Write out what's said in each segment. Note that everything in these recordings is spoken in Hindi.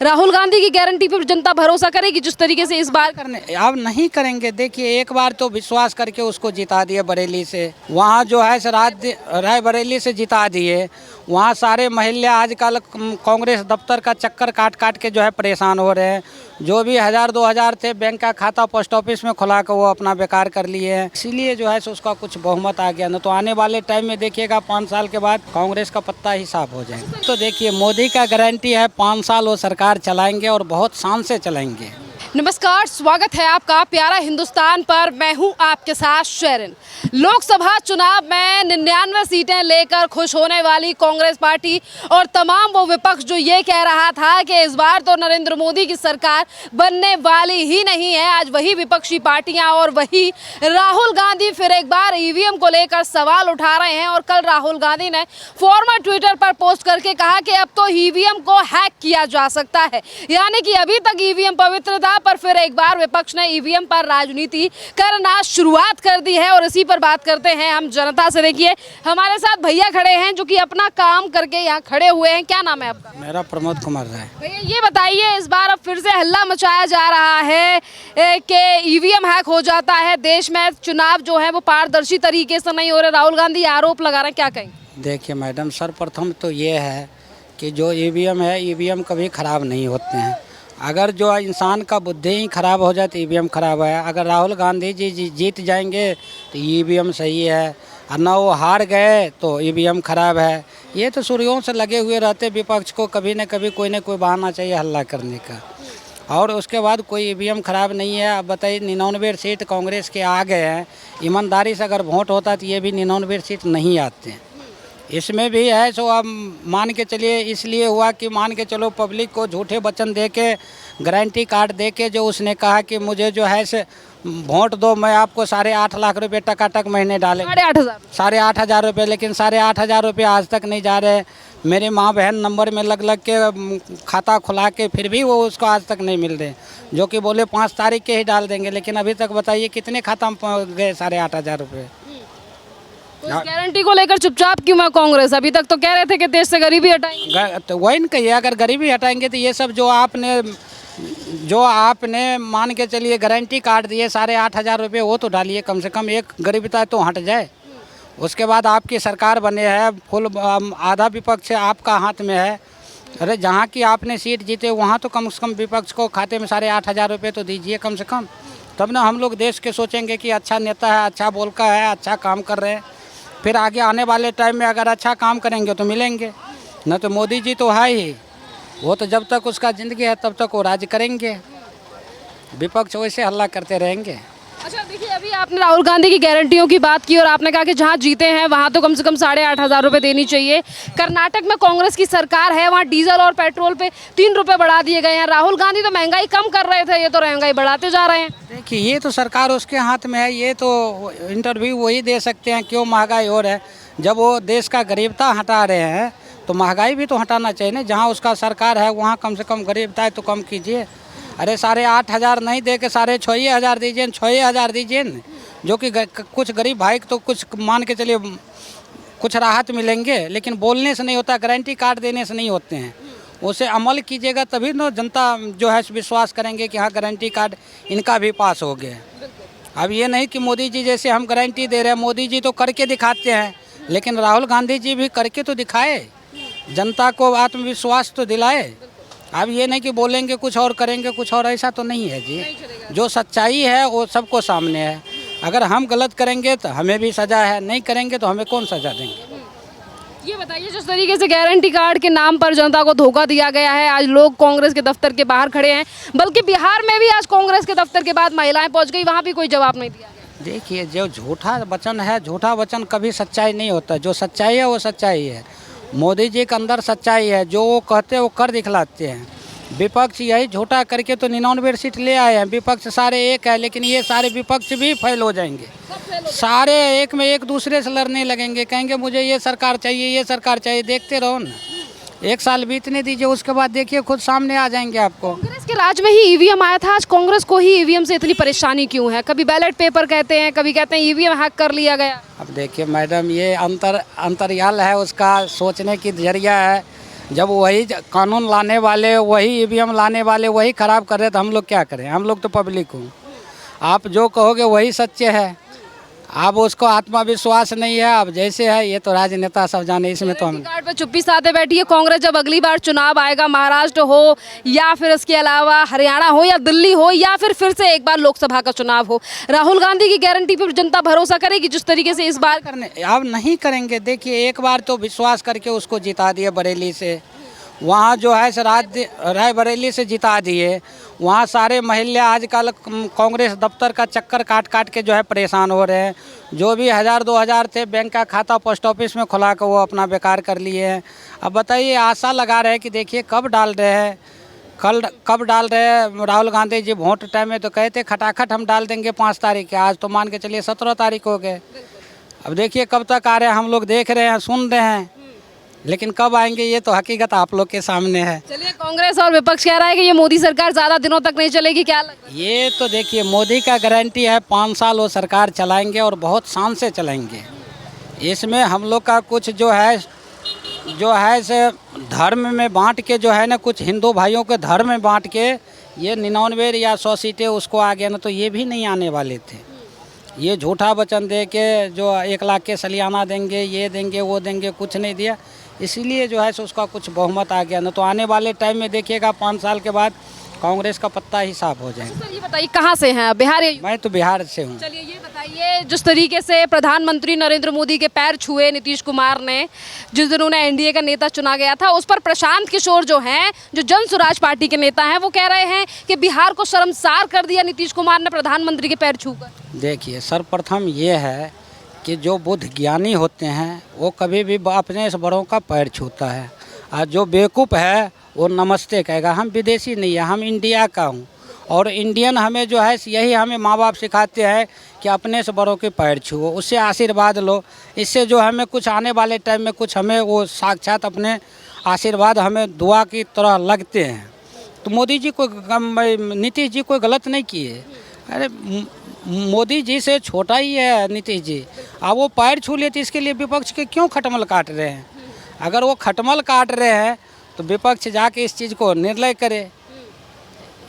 राहुल गांधी की गारंटी पर जनता भरोसा करेगी जिस तरीके से इस बार करने अब नहीं करेंगे। देखिए एक बार तो विश्वास करके उसको जिता दिए बरेली से, वहाँ जो है रायबरेली से जिता दिए। वहाँ सारे महिला आजकल कांग्रेस दफ्तर का चक्कर काट काट के जो है परेशान हो रहे हैं। जो भी 1000-2000 थे बैंक का खाता पोस्ट ऑफिस में खुला कर वो अपना बेकार कर लिए हैं। इसीलिए जो है सो उसका कुछ बहुमत आ गया। न तो आने वाले टाइम में देखिएगा 5 साल के बाद कांग्रेस का पत्ता ही साफ हो जाएगा। तो देखिए मोदी का गारंटी है 5 साल वो सरकार चलाएंगे और बहुत शान से चलाएंगे। नमस्कार, स्वागत है आपका प्यारा हिंदुस्तान पर। मैं हूं आपके साथ शेरिन। लोकसभा चुनाव में 99 सीटें लेकर खुश होने वाली कांग्रेस पार्टी और तमाम वो विपक्ष जो ये कह रहा था कि इस बार तो नरेंद्र मोदी की सरकार बनने वाली ही नहीं है, आज वही विपक्षी पार्टियां और वही राहुल गांधी फिर एक बार ईवीएम को लेकर सवाल उठा रहे हैं। और कल राहुल गांधी ने फॉर्मर ट्विटर पर पोस्ट करके कहा कि अब तो ईवीएम को हैक किया जा सकता है, यानी कि अभी तक ईवीएम पवित्र था, पर फिर एक बार विपक्ष ने ईवीएम पर राजनीति करना शुरुआत कर दी है। और इसी पर बात करते हैं हम जनता से। देखिए हमारे साथ भैया खड़े हैं जो कि अपना काम करके यहाँ खड़े हुए हैं। क्या नाम है आपका? मेरा प्रमोद कुमार राय। भैया ये बताइए, इस बार अब फिर से हल्ला मचाया जा रहा है कि ईवीएम हैक हो जाता है, देश में चुनाव जो है वो पारदर्शी तरीके से नहीं हो रहे, राहुल गांधी आरोप लगा रहे हैं, क्या कहेंगे? देखिए मैडम, सर्वप्रथम तो ये है कि जो ईवीएम है, ईवीएम कभी ख़राब नहीं होते हैं। अगर जो इंसान का बुद्धि ही खराब हो जाए तो ईवीएम खराब है। अगर राहुल गांधी जी जीत जाएंगे तो ईवीएम सही है, और ना वो हार गए तो ईवीएम खराब है। ये तो शुरुओं से लगे हुए रहते विपक्ष को, कभी न कभी कोई न कोई बहाना चाहिए हल्ला करने का। और उसके बाद कोई ईवीएम खराब नहीं है। अब बताइए 99 सीट कांग्रेस के आ गए हैं। ईमानदारी से अगर वोट होता तो ये भी 99 सीट नहीं आते हैं। इसमें भी है सो अब मान के चलिए, इसलिए हुआ कि मान के चलो पब्लिक को झूठे वचन दे के, गारंटी कार्ड दे के, जो उसने कहा कि मुझे जो है से वोट दो, मैं आपको 8.5 लाख रुपए टकाटक महीने डाले। 8,500 रुपये, लेकिन 8,500 रुपये आज तक नहीं जा रहे। मेरे माँ बहन नंबर में लग के खाता खुला के फिर भी वो उसको आज तक नहीं मिल रहे, जो कि बोले 5 तारीख के ही डाल देंगे, लेकिन अभी तक बताइए कितने खाता में गए 8,500 रुपये। तो इस गारंटी को लेकर चुपचाप क्यों है कांग्रेस? अभी तक तो कह रहे थे कि देश से गरीबी हटाएंगे। तो वही न कहिए, अगर गरीबी हटाएंगे तो ये सब जो आपने मान के चलिए गारंटी कार्ड दिए 8,500 रुपये, वो तो डालिए, कम से कम एक गरीबता तो हट जाए। उसके बाद आपकी सरकार बने है, फुल आधा विपक्ष आपका हाथ में है। अरे जहाँ की आपने सीट जीते वहाँ तो कम से कम विपक्ष को खाते में 8,500 रुपये तो दीजिए कम से कम, तब ना हम लोग देश के सोचेंगे कि अच्छा नेता है, अच्छा बोलका है, अच्छा काम कर रहे हैं। फिर आगे आने वाले टाइम में अगर अच्छा काम करेंगे तो मिलेंगे, न तो मोदी जी तो है ही, वो तो जब तक उसका ज़िंदगी है तब तक वो राज करेंगे, विपक्ष वैसे हल्ला करते रहेंगे। अच्छा देखिए, अभी आपने राहुल गांधी की गारंटियों की बात की और आपने कहा कि जहां जीते हैं वहां तो कम से कम 8,500 रुपये देनी चाहिए। कर्नाटक में कांग्रेस की सरकार है, वहां डीजल और पेट्रोल पे 3 रुपये बढ़ा दिए गए हैं। राहुल गांधी तो महंगाई कम कर रहे थे, ये तो महंगाई बढ़ाते जा रहे हैं। देखिए ये तो सरकार उसके हाथ में है, ये तो इंटरव्यू वही दे सकते हैं क्यों महंगाई हो रहा है। जब वो देश का गरीबता हटा रहे हैं तो महंगाई भी तो हटाना चाहिए ना। जहाँ उसका सरकार है वहाँ कम से कम गरीबता है तो कम कीजिए। अरे 8,500 नहीं दे के 6,500 दीजिए, 6,000 दीजिए न, जो कि कुछ गरीब भाई तो कुछ मान के चलिए कुछ राहत मिलेंगे। लेकिन बोलने से नहीं होता, गारंटी कार्ड देने से नहीं होते हैं, उसे अमल कीजिएगा तभी ना जनता जो है विश्वास करेंगे कि हाँ गारंटी कार्ड इनका भी पास हो गया। अब ये नहीं कि मोदी जी जैसे हम गारंटी दे रहे हैं, मोदी जी तो करके दिखाते हैं, लेकिन राहुल गांधी जी भी करके तो दिखाए, जनता को आत्मविश्वास तो दिलाए। अब ये नहीं कि बोलेंगे कुछ और करेंगे कुछ और, ऐसा तो नहीं है जी। जो सच्चाई है वो सबको सामने है। अगर हम गलत करेंगे तो हमें भी सज़ा है, नहीं करेंगे तो हमें कौन सज़ा देंगे? ये बताइए, जिस तरीके से गारंटी कार्ड के नाम पर जनता को धोखा दिया गया है, आज लोग कांग्रेस के दफ्तर के बाहर खड़े हैं, बल्कि बिहार में भी आज कांग्रेस के दफ्तर के बाद महिलाएं पहुंच गई, वहां भी कोई जवाब नहीं दिया गया। देखिए जो झूठा वचन है, झूठा वचन कभी सच्चाई नहीं होता। जो सच्चाई है वो सच्चाई है। मोदी जी के अंदर सच्चाई है, जो वो कहते हैं वो कर दिखलाते हैं। विपक्ष यही झूठा करके तो 99 सीट ले आए हैं। विपक्ष सारे एक है, लेकिन ये सारे विपक्ष भी फेल हो जाएंगे। सारे एक में एक दूसरे से लड़ने लगेंगे, कहेंगे मुझे ये सरकार चाहिए, ये सरकार चाहिए। देखते रहो ना, 1 साल बीतने दीजिए, उसके बाद देखिए खुद सामने आ जाएंगे आपको। कांग्रेस के राज में ही ईवीएम आया था, आज कांग्रेस को ही ईवीएम से इतनी परेशानी क्यों है? कभी बैलेट पेपर कहते हैं, कभी कहते हैं ईवीएम हैक कर लिया गया। अब देखिए मैडम, ये अंतरयाल है, उसका सोचने की जरिया है। जब वही कानून लाने वाले, वही ईवीएम लाने वाले वही खराब कर रहे तो हम लोग क्या करें? हम लोग तो पब्लिक हूँ। आप जो कहोगे वही सच्चे है। अब उसको आत्मविश्वास नहीं है, अब जैसे है ये तो राजनेता सब जाने, इसमें तो हम कार्ड पे चुप्पी साधे बैठी है कांग्रेस। जब अगली बार चुनाव आएगा, महाराष्ट्र हो या फिर इसके अलावा हरियाणा हो या दिल्ली हो या फिर से एक बार लोकसभा का चुनाव हो, राहुल गांधी की गारंटी पर जनता भरोसा करेगी जिस तरीके से इस बार करने अब नहीं करेंगे। देखिए एक बार तो विश्वास करके उसको जिता दिए बरेली से, वहाँ जो है रायबरेली से जिता दिए। वहाँ सारे महिला आजकल कांग्रेस दफ्तर का चक्कर काट काट के जो है परेशान हो रहे हैं। जो भी 1000-2000 थे बैंक का खाता पोस्ट ऑफिस में खुला कर वो अपना बेकार कर लिए हैं। अब बताइए, आशा लगा रहे हैं कि देखिए कब डाल रहे हैं, कब डाल रहे हैं। राहुल गांधी जी वोट टाइम में तो कहते खटाखट हम डाल देंगे 5 तारीख के, आज तो मान के चलिए 17 तारीख हो गए। अब देखिए कब तक आ रहे हैं, हम लोग देख रहे हैं, सुन रहे हैं, लेकिन कब आएंगे ये तो हकीकत आप लोग के सामने है। चलिए, कांग्रेस और विपक्ष कह रहा है कि ये मोदी सरकार ज्यादा दिनों तक नहीं चलेगी, क्या लग रहा है? ये तो देखिए मोदी का गारंटी है 5 साल वो सरकार चलाएंगे और बहुत शान से चलाएंगे। इसमें हम लोग का कुछ जो है से धर्म में बांट के जो है ना, कुछ हिंदू भाइयों के धर्म में बांट के ये 99 या 100 सीटें उसको आ गया ना, तो ये भी नहीं आने वाले थे। ये झूठा वचन दे के जो 1 लाख के सलियाना देंगे, ये देंगे, वो देंगे, कुछ नहीं दिया। इसीलिए जो है सो उसका कुछ बहुमत आ गया ना, तो आने वाले टाइम में देखिएगा 5 साल के बाद कांग्रेस का पत्ता ही साफ हो जाएगा। सर ये बताइए कहाँ से हैं आप? बिहार या मैं तो बिहार से हूँ। चलिए ये बताइए, जिस तरीके से प्रधानमंत्री नरेंद्र मोदी के पैर छुए नीतीश कुमार ने, जिस दिन उन्हें एनडीए का नेता चुना गया था, उस पर प्रशांत किशोर जो हैं, जो जन स्वराज पार्टी के नेता हैं, वो कह रहे हैं कि बिहार को शर्मसार कर दिया नीतीश कुमार ने प्रधानमंत्री के पैर छूकर। देखिए सर्वप्रथम ये है कि जो बुद्ध ज्ञानी होते हैं वो कभी भी अपने से बड़ों का पैर छूता है, और जो बेवकूफ़ है वो नमस्ते कहेगा। हम विदेशी नहीं है, हम इंडिया का हूँ, और इंडियन हमें जो है यही हमें माँ बाप सिखाते हैं कि अपने से बड़ों के पैर छुओ, उससे आशीर्वाद लो। इससे जो हमें कुछ आने वाले टाइम में कुछ हमें वो साक्षात अपने आशीर्वाद हमें दुआ की तरह लगते हैं। तो मोदी जी नीतीश जी कोई गलत नहीं किए। अरे मोदी जी से छोटा ही है नीतीश जी, अब वो पैर छू लेते, इसके लिए विपक्ष के क्यों खटमल काट रहे हैं? अगर वो खटमल काट रहे हैं तो विपक्ष जाके इस चीज़ को निर्णय करे।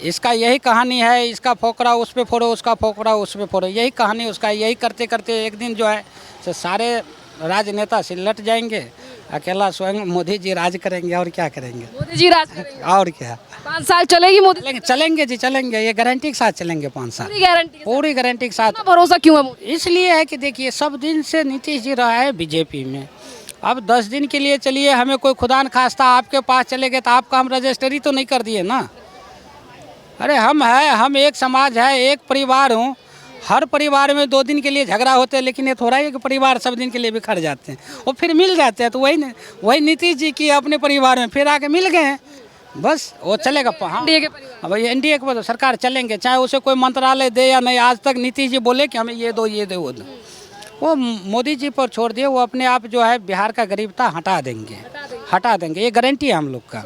इसका यही कहानी है, इसका फोकरा उस पे फोड़ो, उसका फोकरा उस पे फोड़ो, यही कहानी उसका। यही करते करते एक दिन जो है तो सारे राजनेता से लट जाएंगे, अकेला स्वयं मोदी जी राज करेंगे। और क्या करेंगे? मोदी जी राज करेंगे। और क्या? 5 साल चलेगी मोदी? चलेंगे जी, चलेंगे, ये गारंटी के साथ चलेंगे 5 साल, पूरी गारंटी के साथ। भरोसा क्यों है मोदी? इसलिए है कि देखिए सब दिन से नीतीश जी रहा है बीजेपी में। अब 10 दिन के लिए चलिए, हमें कोई खुदा न खास्ता आपके पास चले गए तो आपका हम रजिस्ट्री तो नहीं कर दिए ना। अरे हम एक समाज है, एक परिवार हूँ। हर परिवार में 2 दिन के लिए झगड़ा होते हैं, लेकिन ये थोड़ा ही कि परिवार सब दिन के लिए बिखर जाते हैं और फिर मिल जाते हैं। तो वही नीतीश जी की अपने परिवार में फिर आके मिल गए हैं, बस वो चलेगा। हाँ अब एनडीए के सरकार चलेंगे, चाहे उसे कोई मंत्रालय दे या नहीं। आज तक नीतीश जी बोले कि हमें ये दो वो दो, वो मोदी जी पर छोड़ दिए। वो अपने आप जो है बिहार का गरीबता हटा देंगे, ये गारंटी है हम लोग का।